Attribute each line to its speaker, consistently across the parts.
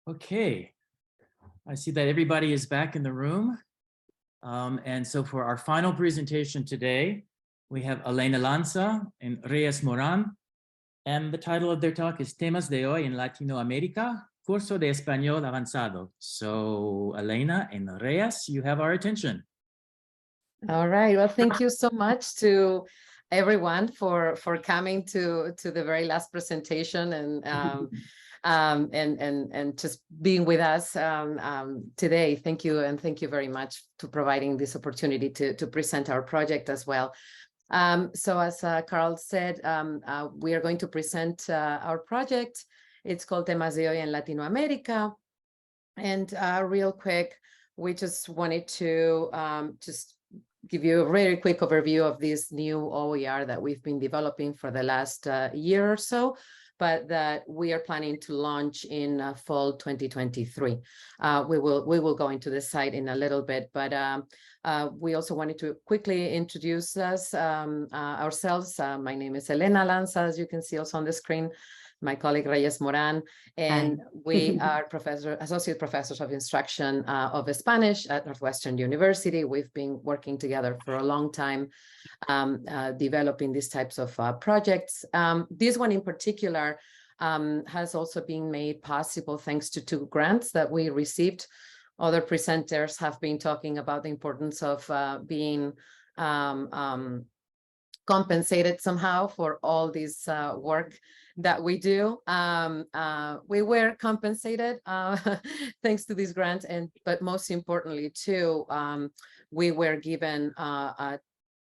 Speaker 1: Okay, I see that everybody is back in the room. And so for our final presentation today, we have Elena Lanza and Reyes Moran. And the title of their talk is Temas de hoy en Latinoamérica, Curso de Español Avanzado. So Elena and Reyes, you have our attention.
Speaker 2: All right. Well, thank you so much to everyone for coming to the very last presentation and just being with us today. Thank you, and thank you very much to providing this opportunity to present our project as well. So as Carl said, we are going to present our project. It's called Temas de hoy en Latinoamérica. And real quick, we just wanted to just give you a very quick overview of this new OER that we've been developing for the last year or so, but that we are planning to launch in fall 2023. We will go into the site in a little bit, but we also wanted to quickly introduce us ourselves. My name is Elena Lanza, as you can see also on the screen. My colleague Reyes Moran, and we are associate professors of instruction of Spanish at Northwestern University. We've been working together for a long time, developing these types of projects. This one in particular has also been made possible thanks to 2 grants that we received. Other presenters have been talking about the importance of being compensated somehow for all this work that we do. We were compensated thanks to this grant, but most importantly too, we were given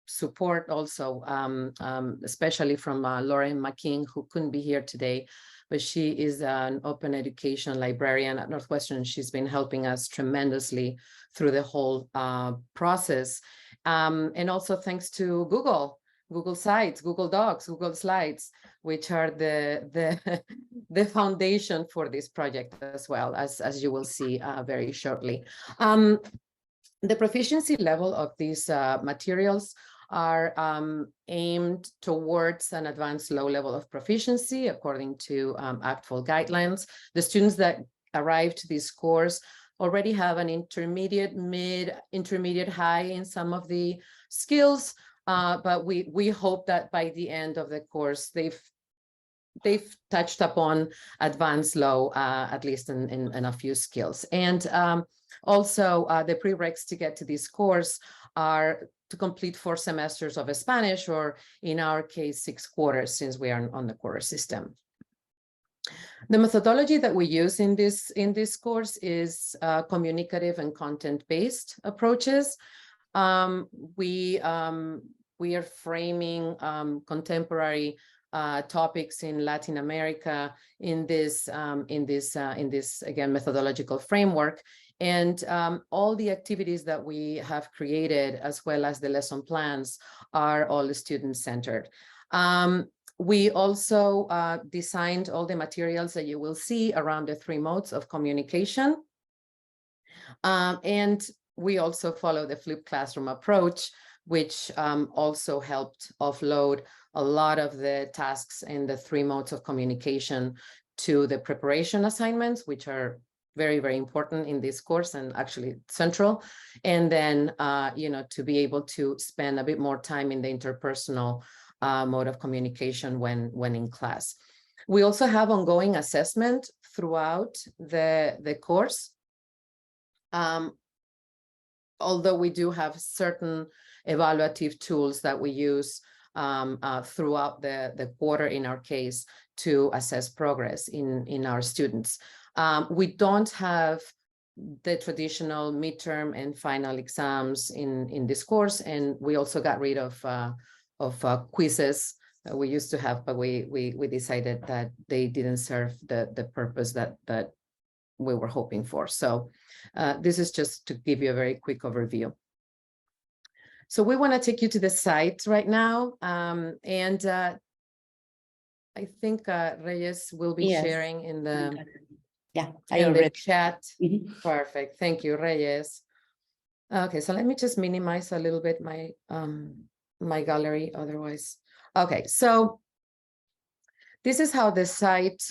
Speaker 2: support also, especially from Lauren McKean, who couldn't be here today, but she is an open education librarian at Northwestern. She's been helping us tremendously through the whole process. And also thanks to Google Sites, Google Docs, Google Slides, which are the foundation for this project as well, as you will see very shortly. The proficiency level of these materials are aimed towards an advanced low level of proficiency according to ACTFL guidelines. The students that arrive to this course already have an intermediate, mid, intermediate, high in some of the skills. But we hope that by the end of the course, they've touched upon advanced low, at least in a few skills. And also the prereqs to get to this course are to complete 4 semesters of Spanish, or in our case, 6 quarters, since we are on the quarter system. The methodology that we use in this course is communicative and content-based approaches. We are framing contemporary topics in Latin America in this again methodological framework, and all the activities that we have created, as well as the lesson plans, are all student-centered. We also designed all the materials that you will see around the 3 modes of communication, and we also follow the flipped classroom approach, which also helped offload a lot of the tasks in the 3 modes of communication to the preparation assignments, which are very, very important in this course and actually central. And then, to be able to spend a bit more time in the interpersonal mode of communication when in class. We also have ongoing assessment throughout the course. Although we do have certain evaluative tools that we use throughout the quarter, in our case, to assess progress in our students. We don't have the traditional midterm and final exams in this course, and we also got rid of quizzes that we used to have, but we decided that they didn't serve the purpose that we were hoping for. So this is just to give you a very quick overview. So we want to take you to the site right now, and I think Reyes will be sharing in the chat. Perfect. Thank you, Reyes. Okay, so let me just minimize a little bit my my gallery. Otherwise, okay. So this is how the site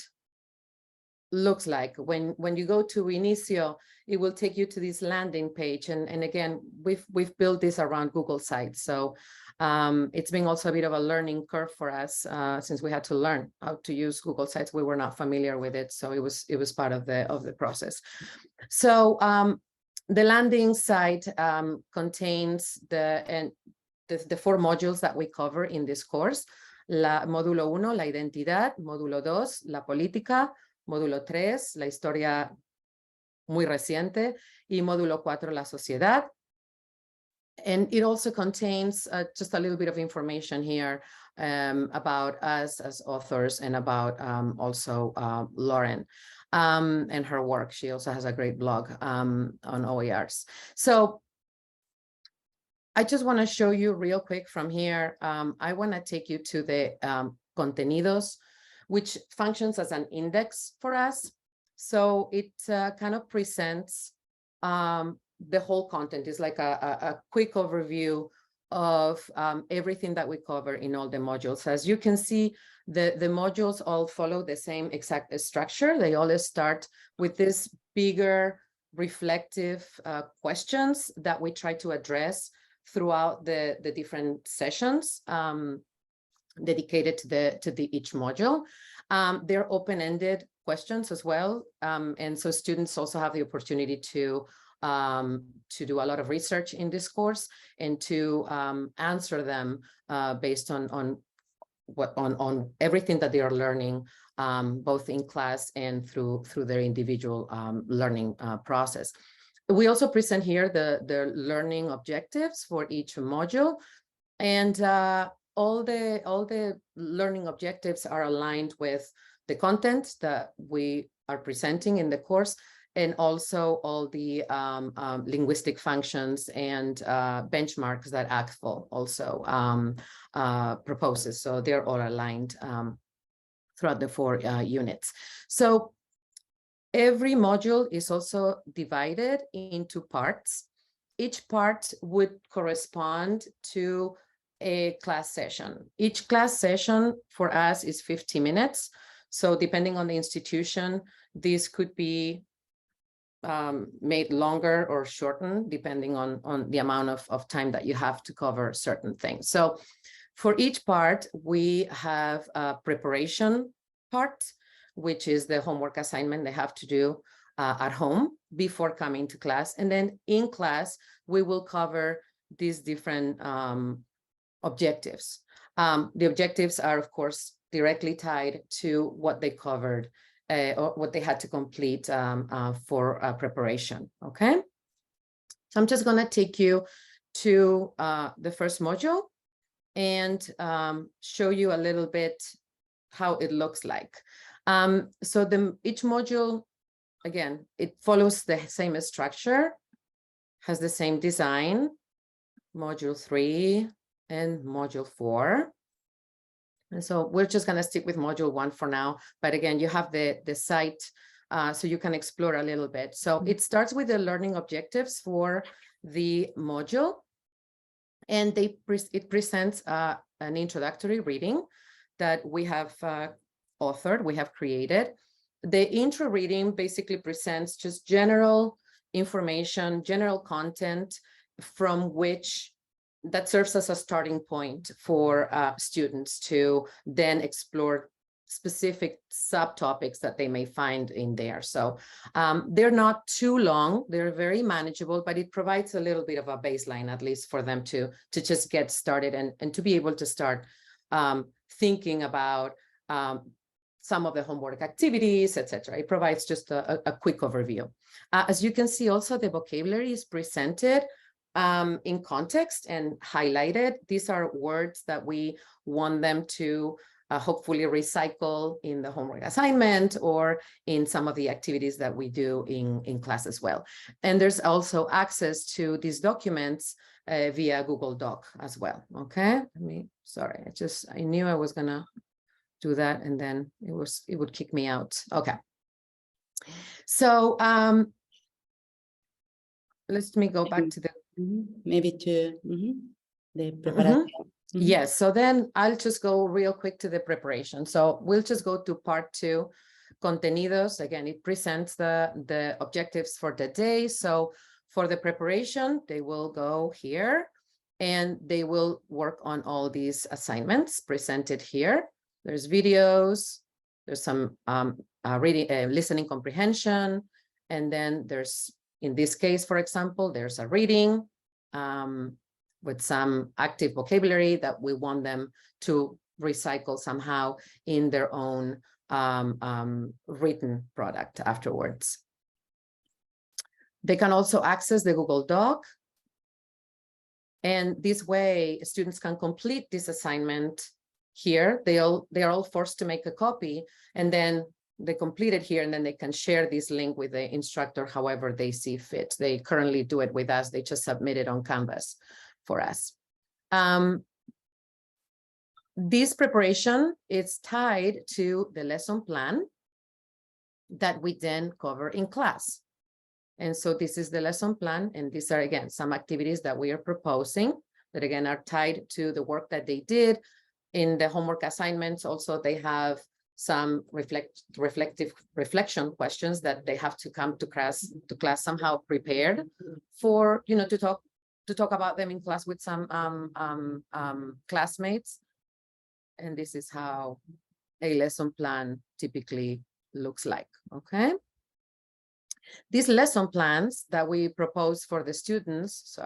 Speaker 2: looks like. When you go to Inicio, it will take you to this landing page. And again, we've built this around Google Sites. So it's been also a bit of a learning curve for us since we had to learn how to use Google Sites. We were not familiar with it. So it was part of the process. So the landing site contains the 4 modules that we cover in this course. Módulo 1, la identidad. Módulo 2, la política. Módulo 3, la historia muy reciente. Y módulo 4, la sociedad. And it also contains just a little bit of information here about us as authors and about also Lauren and her work. She also has a great blog on OERs. So I just want to show you real quick from here. I want to take you to the contenidos, which functions as an index for us. So it kind of presents the whole content. Is like a quick overview of everything that we cover in all the modules. As you can see, the modules all follow the same exact structure. They all start with this bigger reflective questions that we try to address throughout the different sessions dedicated to each module. They're open-ended questions as well. And so students also have the opportunity to do a lot of research in this course and to answer them based on everything that they are learning, both in class and through their individual learning process. We also present here the learning objectives for each module, and all the learning objectives are aligned with the content that we are presenting in the course, and also all the linguistic functions and benchmarks that ACTFL also proposes. So they're all aligned throughout the 4 units. So every module is also divided into parts. Each part would correspond to a class session. Each class session for us is 50 minutes. So depending on the institution, this could be made longer or shortened depending on the amount of time that you have to cover certain things. So for each part, we have a preparation part, which is the homework assignment they have to do at home before coming to class. And then in class, we will cover these different objectives. The objectives are, of course, directly tied to what they covered or what they had to complete for preparation, okay? So I'm just gonna take you to the first module and show you a little bit how it looks like. So each module, again, it follows the same structure, has the same design, module 3 and module 4. And so we're just going to stick with module 1 for now. But again, you have the site so you can explore a little bit. So it starts with the learning objectives for the module. And it presents an introductory reading that we have authored, we have created. The intro reading basically presents just general information, general content from which that serves as a starting point for students to then explore specific subtopics that they may find in there. So they're not too long, they're very manageable, but it provides a little bit of a baseline, at least for them to just get started and to be able to start thinking about some of the homework activities, etc. It provides just a quick overview. As you can see, also the vocabulary is presented in context and highlighted. These are words that we want them to hopefully recycle in the homework assignment or in some of the activities that we do in class as well. And there's also access to these documents via Google Doc as well. Okay, sorry, I knew I was gonna do that and then it would kick me out. Okay, so let me go back to the
Speaker 3: maybe to the preparation.
Speaker 2: Yes, so then I'll just go real quick to the preparation. So we'll just go to part 2, contenidos, again, it presents the objectives for the day. So for the preparation, they will go here and they will work on all these assignments presented here. There's videos, there's some reading, listening comprehension, and then there's, in this case, for example, there's a reading with some active vocabulary that we want them to recycle somehow in their own written product afterwards. They can also access the Google Doc. And this way, students can complete this assignment here. They are all forced to make a copy, and then they complete it here, and then they can share this link with the instructor however they see fit. They currently do it with us. They just submit it on Canvas for us. This preparation is tied to the lesson plan that we then cover in class. And so this is the lesson plan, and these are, again, some activities that we are proposing that, again, are tied to the work that they did. In the homework assignments, also, they have some reflection questions that they have to come to class somehow prepared for, you know, to talk about them in class with some classmates. And this is how a lesson plan typically looks like, okay? These lesson plans that we propose for the students,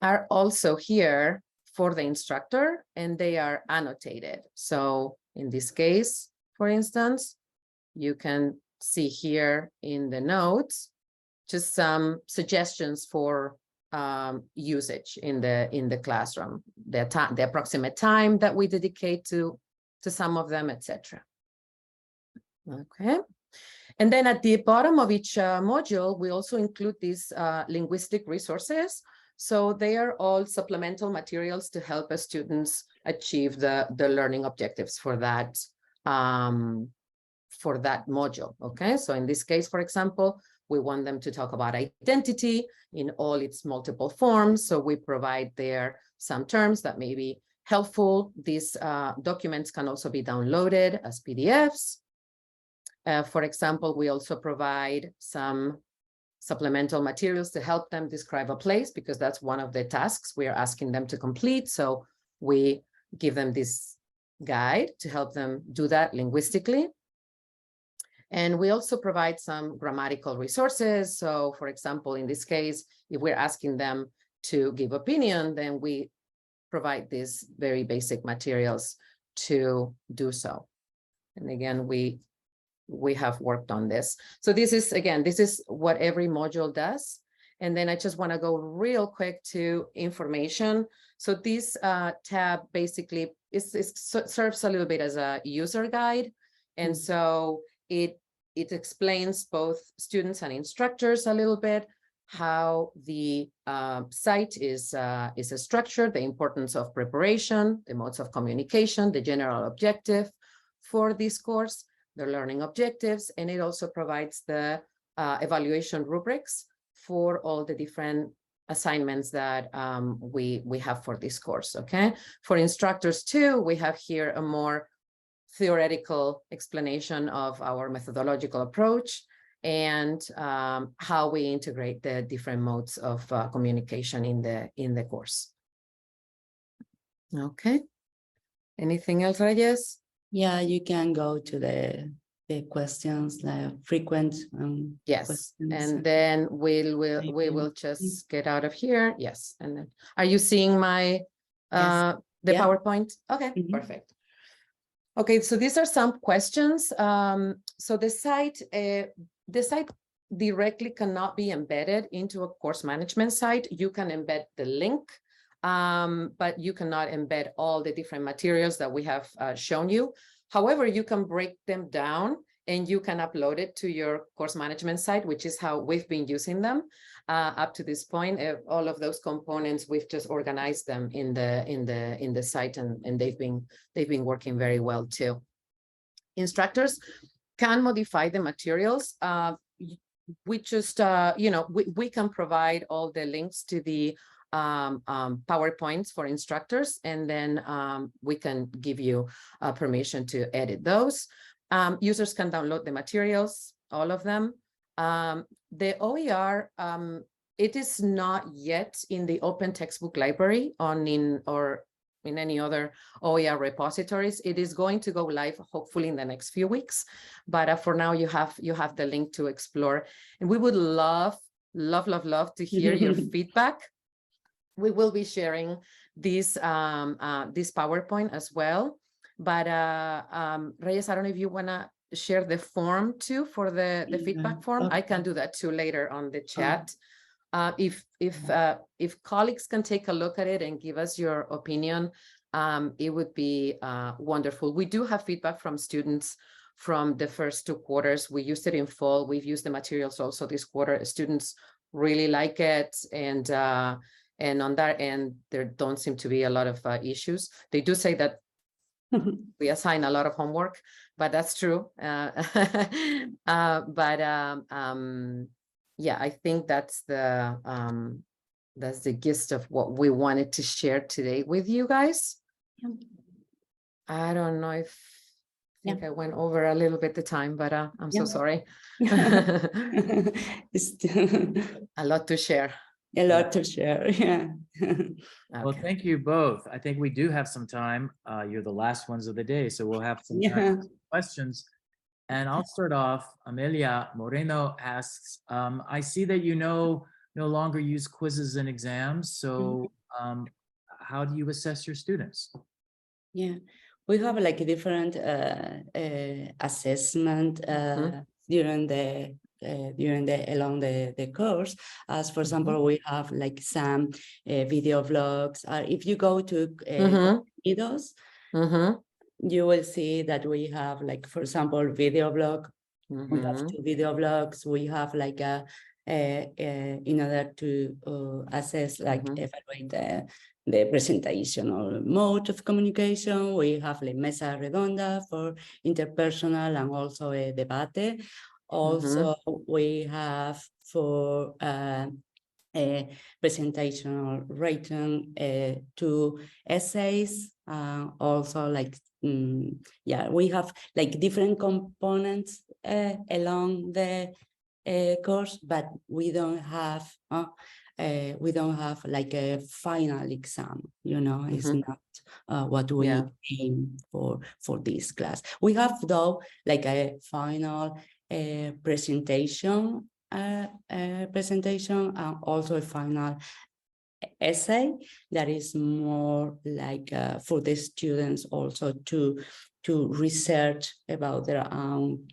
Speaker 2: are also here for the instructor, and they are annotated. So in this case, for instance, you can see here in the notes, just some suggestions for usage in the classroom, the approximate time that we dedicate to some of them, etc. Okay. And then at the bottom of each module, we also include these linguistic resources. So they are all supplemental materials to help us students achieve the learning objectives for that module. Okay, so in this case, for example, we want them to talk about identity in all its multiple forms. So we provide there some terms that may be helpful. These documents can also be downloaded as PDFs. For example, we also provide some supplemental materials to help them describe a place, because that's one of the tasks we are asking them to complete. So we give them this guide to help them do that linguistically. And we also provide some grammatical resources. So for example, in this case, if we're asking them to give opinion, then we provide these very basic materials to do so. And again, we have worked on this. So this is, again, this is what every module does. And then I just want to go real quick to information. So this tab basically serves a little bit as a user guide. And so it explains both students and instructors a little bit how the site is structured, the importance of preparation, the modes of communication, the general objective for this course, the learning objectives, and it also provides the evaluation rubrics for all the different assignments that we have for this course, okay? For instructors too, we have here a more theoretical explanation of our methodological approach and how we integrate the different modes of communication in the course. Okay. Anything else, Reyes?
Speaker 3: Yeah, you can go to the questions, the frequent
Speaker 2: yes,
Speaker 3: questions.
Speaker 2: And then we will just get out of here. Yes, and then are you seeing my
Speaker 3: Yes.
Speaker 2: the
Speaker 3: Yeah.
Speaker 2: PowerPoint? Okay, perfect. Okay, so these are some questions. So the site directly cannot be embedded into a course management site. You can embed the link, but you cannot embed all the different materials that we have shown you. However, you can break them down and you can upload it to your course management site, which is how we've been using them up to this point. All of those components, we've just organized them in the site, and they've been working very well too. Instructors can modify the materials. We just we can provide all the links to the PowerPoints for instructors, and then we can give you permission to edit those. Users can download the materials, all of them. The OER, it is not yet in the open textbook library or in any other OER repositories. It is going to go live hopefully in the next few weeks, but for now you have the link to explore, and we would love to hear your feedback. We will be sharing this PowerPoint as well, but Reyes, I don't know if you want to share the form too for the feedback form. I can do that too later on the chat. If colleagues can take a look at it and give us your opinion, it would be wonderful. We do have feedback from students from the first 2 quarters. We used it in fall. We've used the materials also this quarter. Students really like it, and on that end, there don't seem to be a lot of issues. They do say that we assign a lot of homework, but that's true. Yeah, I think that's the gist of what we wanted to share today with you guys.
Speaker 3: Yeah.
Speaker 2: I don't know if I think I went over a little bit the time, but I'm so sorry.
Speaker 3: It's
Speaker 2: A lot to share.
Speaker 3: a lot to share. Yeah.
Speaker 1: Well,
Speaker 2: Okay.
Speaker 1: thank you both. I think we do have some time. You're the last ones of the day, so we'll have some time
Speaker 3: Yeah.
Speaker 1: for some questions. And I'll start off. Amelia Moreno asks, I see that you no longer use quizzes and exams. So how do you assess your students?
Speaker 3: Yeah, we have like a different assessment during along the course. As for example, we have like some video vlogs. If you go to videos, you will see that we have like, for example, video blog. We have 2 video blogs. We have like in order to assess, like evaluate the presentational mode of communication. We have like mesa redonda for interpersonal and also a debate. Also, we have for a presentational written 2 essays. Also like, yeah, we have like different components along the course, but we don't have like a final exam, it's not what we aim for this class. We have though like a final presentation and also a final essay that is more like for the students also to research about their own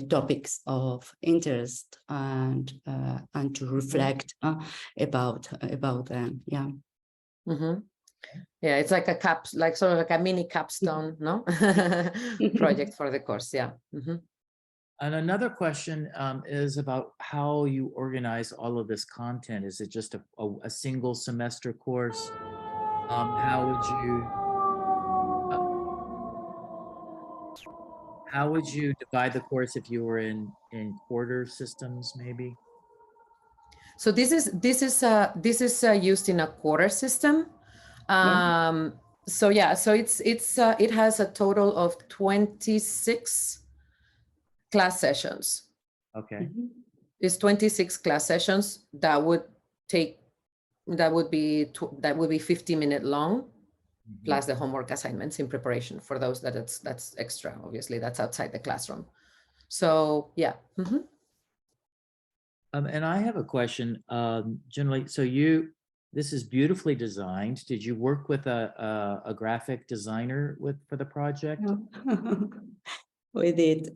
Speaker 3: topics of interest and to reflect about them. Yeah.
Speaker 2: Yeah, it's like sort of like a mini capstone, no? Project for the course. Yeah.
Speaker 1: And another question is about how you organize all of this content. Is it just a single semester course? How would you divide the course if you were in quarter systems, maybe?
Speaker 2: So this is used in a quarter system. So yeah, so it has a total of 26 class sessions.
Speaker 1: Okay.
Speaker 2: It's 26 class sessions that would be 50-minute long, plus the homework assignments in preparation for those that's extra. Obviously, that's outside the classroom. So yeah.
Speaker 1: And I have a question. Generally, so this is beautifully designed. Did you work with a graphic designer for the project?
Speaker 3: We did.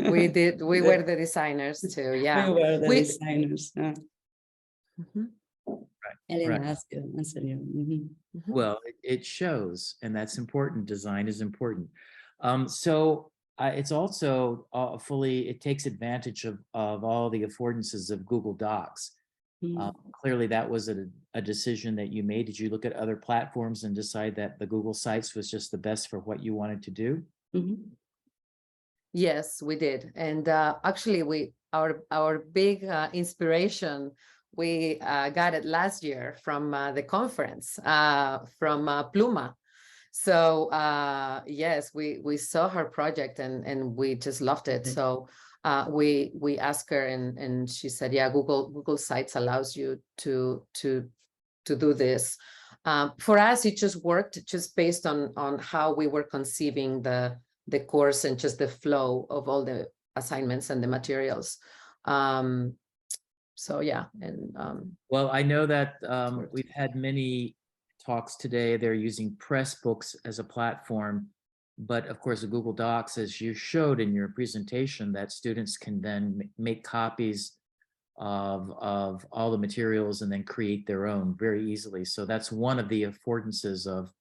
Speaker 2: We did. We were the designers too. Yeah.
Speaker 3: We were the designers. Elena
Speaker 1: Right.
Speaker 3: has to answer you.
Speaker 1: Well, it shows, and that's important. Design is important. So it's also it takes advantage of all the affordances of Google Docs. Clearly, that was a decision that you made. Did you look at other platforms and decide that the Google Sites was just the best for what you wanted to do?
Speaker 2: Yes, we did. And actually, our big inspiration, we got it last year from the conference, from Pluma. So yes, we saw her project and we just loved it. So we asked her and she said, yeah, Google Sites allows you to do this. For us, it just worked just based on how we were conceiving the course and just the flow of all the assignments and the materials. So yeah, and
Speaker 1: well, I know that
Speaker 2: worked.
Speaker 1: we've had many talks today. They're using Pressbooks as a platform, but of course, the Google Docs, as you showed in your presentation, that students can then make copies of all the materials and then create their own very easily. So that's one of the affordances of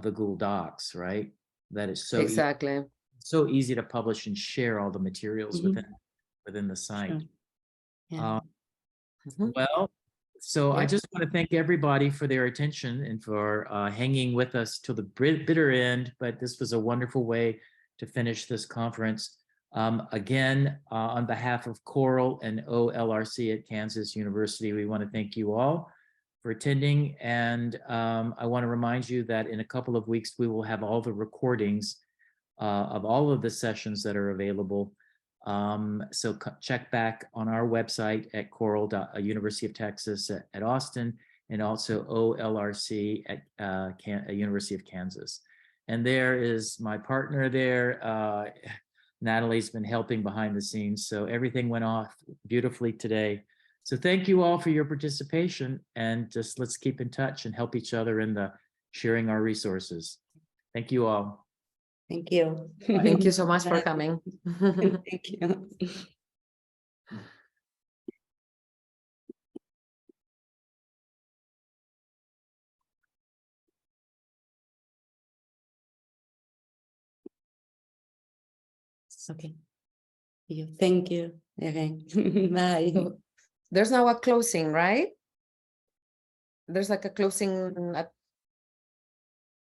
Speaker 1: the Google Docs, right? That is so
Speaker 2: Exactly.
Speaker 1: so easy to publish and share all the materials
Speaker 3: Mhm.
Speaker 1: within the site.
Speaker 3: Sure. Yeah.
Speaker 2: Mhm.
Speaker 1: Well, so I
Speaker 2: Yep.
Speaker 1: just want to thank everybody for their attention and for hanging with us till the bitter end. But this was a wonderful way to finish this conference. Again, on behalf of COERLL and OLRC at Kansas University, we want to thank you all for attending. And I want to remind you that in a couple of weeks, we will have all the recordings of all of the sessions that are available. So check back on our website at COERLL, University of Texas at Austin, and also OLRC at University of Kansas. And there is my partner there. Natalie's been helping behind the scenes. So everything went off beautifully today. So thank you all for your participation, and just let's keep in touch and help each other in the sharing our resources. Thank you all.
Speaker 3: Thank you.
Speaker 2: Thank you so much for
Speaker 3: Bye.
Speaker 2: coming.
Speaker 3: Thank you. Okay. Thank you again. Bye.
Speaker 2: So there's now a closing, right? There's like a closing.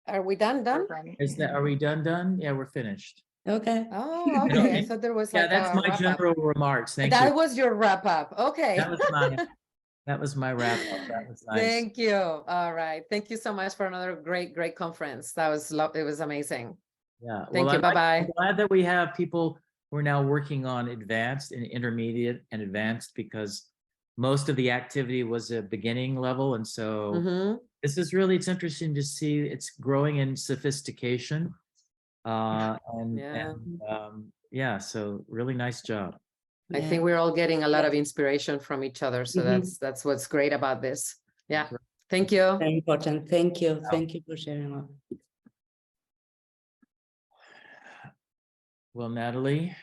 Speaker 2: Are we done?
Speaker 1: Are we done? Yeah, we're finished.
Speaker 3: Okay.
Speaker 2: Oh, okay. I thought there was
Speaker 1: Yeah,
Speaker 2: like
Speaker 1: that's
Speaker 2: a
Speaker 1: my
Speaker 2: wrap up.
Speaker 1: general remarks. Thank
Speaker 2: That
Speaker 1: you.
Speaker 2: was your wrap up. Okay.
Speaker 1: That was my wrap up. That was nice.
Speaker 2: Thank you. All right. Thank you so much for another great conference. That was it was amazing.
Speaker 1: Yeah.
Speaker 2: Thank you. Bye-bye.
Speaker 1: I'm glad that we have people who are now working on advanced and intermediate and advanced, because most of the activity was a beginning level. And so this is really, it's interesting to see it's growing in sophistication. Yeah, so really nice job.
Speaker 2: I think we're all getting a lot of inspiration from each other. So that's what's great about this. Yeah. Thank you.
Speaker 3: Very important. Thank you. Thank you for sharing all.
Speaker 1: Well, Natalie.